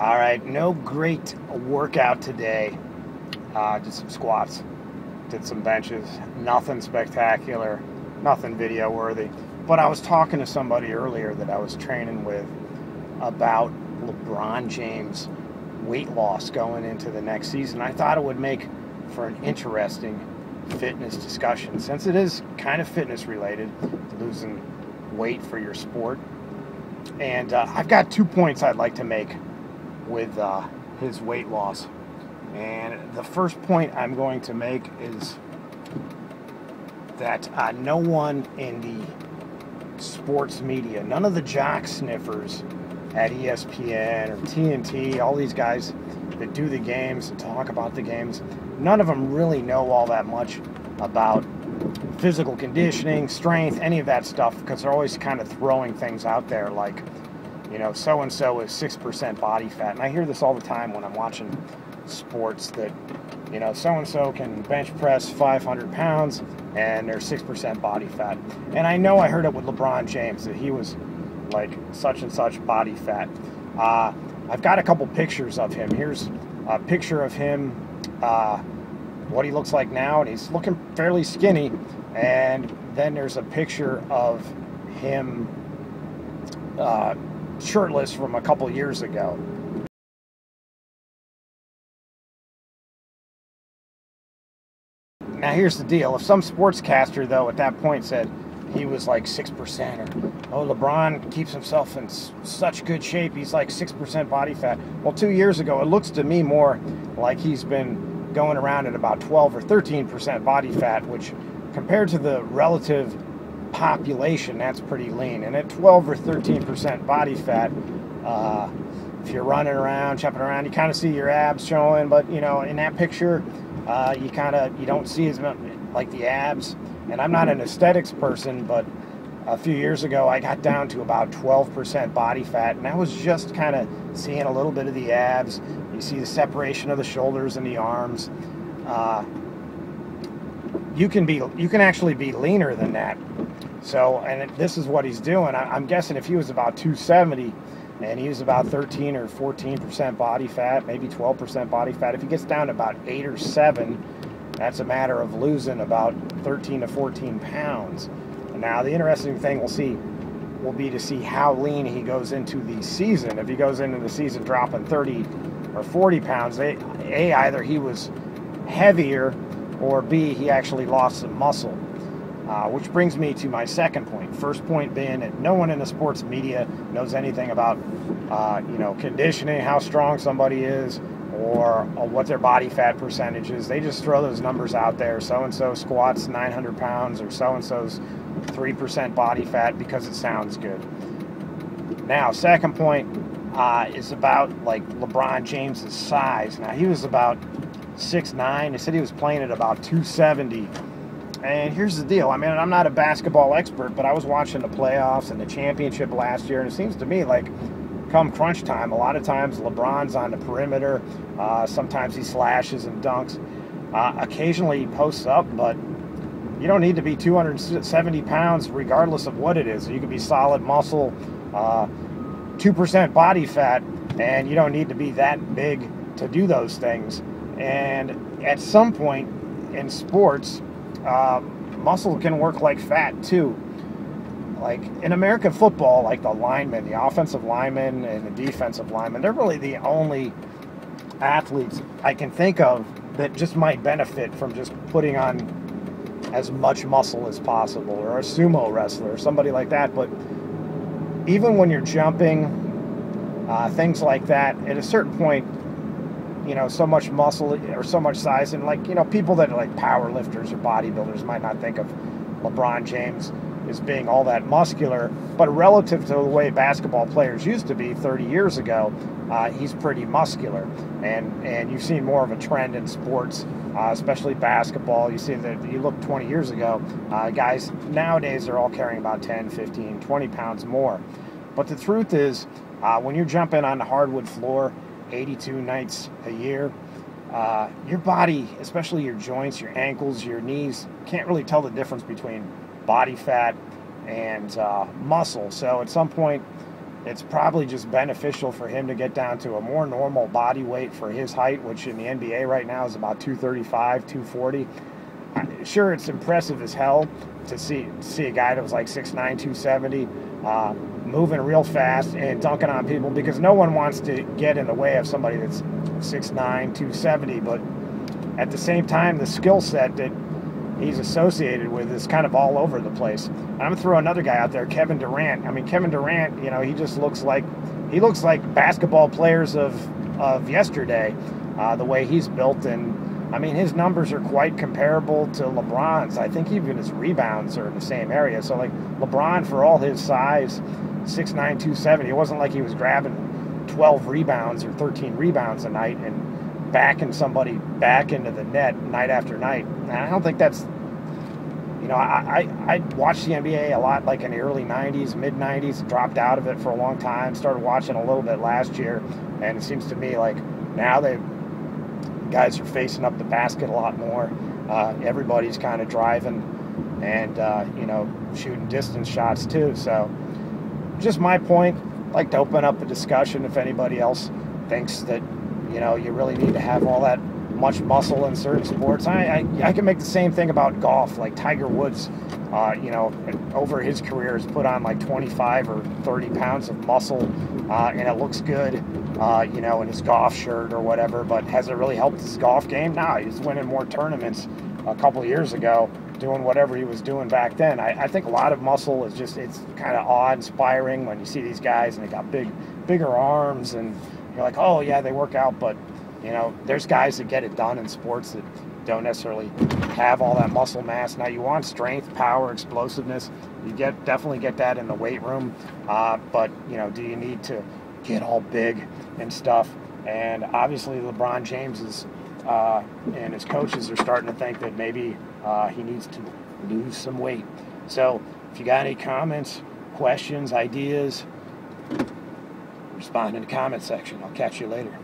All right, no great workout today. Did some squats, did some benches, nothing spectacular, nothing video worthy. But I was talking to somebody earlier that I was training with about LeBron James' weight loss going into the next season. I thought it would make for an interesting fitness discussion since it is kind of fitness related, losing weight for your sport. And I've got 2 points I'd like to make with his weight loss. And the first point I'm going to make is that no one in the sports media, none of the jock sniffers at ESPN or TNT, all these guys that do the games and talk about the games, none of them really know all that much about physical conditioning, strength, any of that stuff, because they're always kind of throwing things out there like, you know, so-and-so is 6% body fat. And I hear this all the time when I'm watching sports that, you know, so-and-so can bench press 500 pounds and they're 6% body fat. And I know I heard it with LeBron James, that he was like such and such body fat. I've got a couple pictures of him. Here's a picture of him, what he looks like now, and he's looking fairly skinny. And then there's a picture of him shirtless from a couple years ago. Now here's the deal. If some sportscaster, though, at that point said he was like 6%, or, oh, LeBron keeps himself in such good shape, he's like 6% body fat. Well, 2 years ago, it looks to me more like he's been going around at about 12 or 13% body fat, which compared to the relative population, that's pretty lean. And at 12 or 13% body fat, if you're running around, jumping around, you kind of see your abs showing, but you know, in that picture, you don't see as much like the abs. And I'm not an aesthetics person, but a few years ago I got down to about 12% body fat, and I was just kind of seeing a little bit of the abs. You see the separation of the shoulders and the arms. You can actually be leaner than that. So, and this is what he's doing. I'm guessing if he was about 270 and he was about 13 or 14% body fat, maybe 12% body fat, if he gets down to about 8 or 7, that's a matter of losing about 13 to 14 pounds. Now, the interesting thing will be to see how lean he goes into the season. If he goes into the season dropping 30 or 40 pounds, either he was heavier, or B, he actually lost some muscle. Which brings me to my second point. First point being that no one in the sports media knows anything about, conditioning, how strong somebody is, or what their body fat percentage is. They just throw those numbers out there. So-and-so squats 900 pounds, or so-and-so's 3% body fat, because it sounds good. Now, second point is about like LeBron James's size. Now, he was about 6'9". They said he was playing at about 270. And here's the deal. I mean, I'm not a basketball expert, but I was watching the playoffs and the championship last year, and it seems to me like come crunch time, a lot of times LeBron's on the perimeter. Sometimes he slashes and dunks. Occasionally he posts up, but you don't need to be 270 pounds regardless of what it is. You can be solid muscle, 2% body fat, and you don't need to be that big to do those things. And at some point in sports, muscle can work like fat too. Like in American football, like the linemen, the offensive linemen and the defensive linemen, they're really the only athletes I can think of that just might benefit from just putting on as much muscle as possible, or a sumo wrestler or somebody like that. But even when you're jumping, things like that, at a certain point, you know, so much muscle or so much size, and like, you know, people that are like power lifters or bodybuilders might not think of LeBron James as being all that muscular, but relative to the way basketball players used to be 30 years ago, he's pretty muscular. And you've seen more of a trend in sports, especially basketball. You see that you look 20 years ago, guys nowadays are all carrying about 10, 15, 20 pounds more. But the truth is, when you're jumping on the hardwood floor 82 nights a year, your body, especially your joints, your ankles, your knees, can't really tell the difference between body fat and muscle. So at some point, it's probably just beneficial for him to get down to a more normal body weight for his height, which in the NBA right now is about 235, 240. Sure, it's impressive as hell to see a guy that was like 6'9", 270, moving real fast and dunking on people, because no one wants to get in the way of somebody that's 6'9", 270. But at the same time, the skill set that he's associated with is kind of all over the place. I'm going to throw another guy out there, Kevin Durant. I mean, Kevin Durant, he just looks like basketball players of yesterday, the way he's built. And I mean, his numbers are quite comparable to LeBron's. I think even his rebounds are in the same area. So like LeBron, for all his size, 6'9", 270, it wasn't like he was grabbing 12 rebounds or 13 rebounds a night and backing somebody back into the net night after night. And I don't think that's, I watched the NBA a lot, like in the early 90s, mid-90s, dropped out of it for a long time, started watching a little bit last year, and it seems to me like now guys are facing up the basket a lot more. Everybody's kind of driving and, shooting distance shots too. So just my point. I'd like to open up a discussion if anybody else thinks that you really need to have all that much muscle in certain sports. I can make the same thing about golf. Like Tiger Woods, over his career has put on like 25 or 30 pounds of muscle, and it looks good, in his golf shirt or whatever, but has it really helped his golf game? No, he's winning more tournaments a couple of years ago doing whatever he was doing back then. I think a lot of muscle is it's kind of awe-inspiring when you see these guys and they got bigger arms, and you're like, oh yeah, they work out, but there's guys that get it done in sports that don't necessarily have all that muscle mass. Now you want strength, power, explosiveness. You definitely get that in the weight room, but do you need to get all big and stuff? And obviously LeBron James is and his coaches are starting to think that maybe he needs to lose some weight. So if you got any comments, questions, ideas, respond in the comment section. I'll catch you later.